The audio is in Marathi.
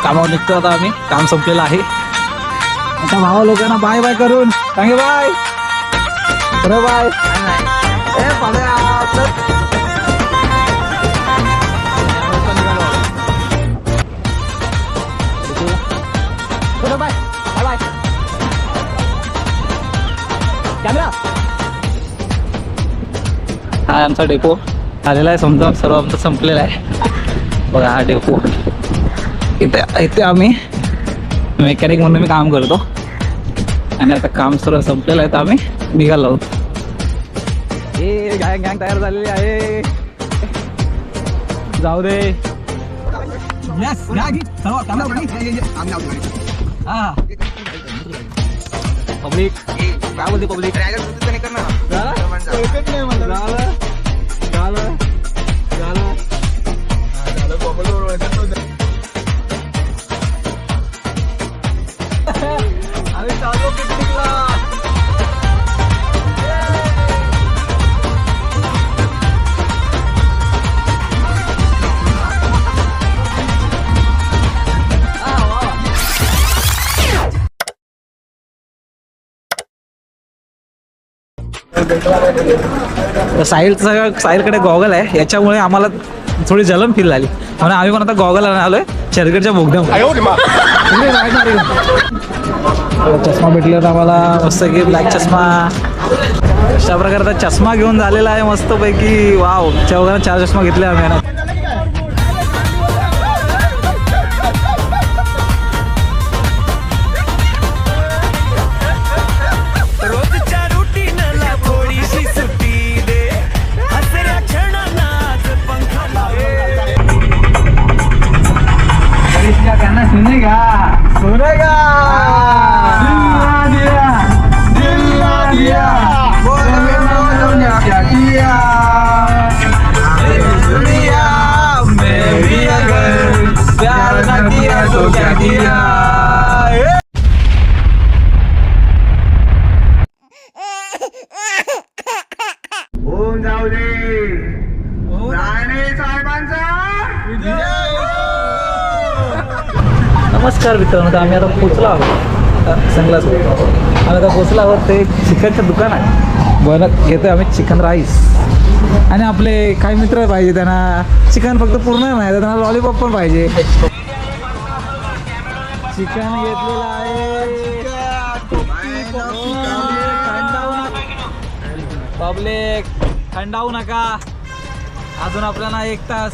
कामावर निघतो आता आम्ही. काम संपलेलं आहे. आता भावा लोकांना बाय बाय करून सांगे बाय. बरं बाय. ए पाड्या, चल. बरं बाय. Bye bye. कॅमेरा. हा आमचा डेपो आलेला आहे. समजा सर्व आमचं संपलेलं आहे. बघा हा डेपो. इथे आम्ही मेकॅनिक म्हणून मी काम करतो आणि आता काम सर्व संपलेलं आहे तर आम्ही निघालो आहोत. हे गँग गँग तयार झालेली आहे. जाऊ दे. पब्लिक काय बोलते पब्लिक. आम्ही चालू पिकनिकला. साहिलकडे गॉगल आहे. याच्यामुळे आम्हाला थोडी जलन फील झाली म्हणून आम्ही पण आता गॉगल आलोय चर्चगेटच्या बोगद्यामध्ये. चष्मा भेटला तर आम्हाला मस्त की ब्लॅक चष्मा. अशा प्रकारचा चष्मा घेऊन झालेला आहे मस्त पैकी. वाव. चौघांना 4 चष्मा घेतले आम्ही. सुनेगा सुनेगा दिल दिया क्या किया दुनिया में भी अगर प्यार न किया तो क्या किया. ओम जाऊ दे. राणे साहेबांचा नमस्कार मित्रांनो. आम्ही आता पोचलो आहोत. सनग्लास आम्ही आता पोचलो आहोत. ते चिकनचं दुकान आहे. बनत घेतो आम्ही चिकन राईस. आणि आपले काही मित्र पाहिजे त्यांना चिकन फक्त पूर्ण नाही तर त्यांना लॉलीपॉप पण पाहिजे. चिकन घेतलेलं आहे. पब्लिक थंडावू नका. अजून आपल्याला 1 तास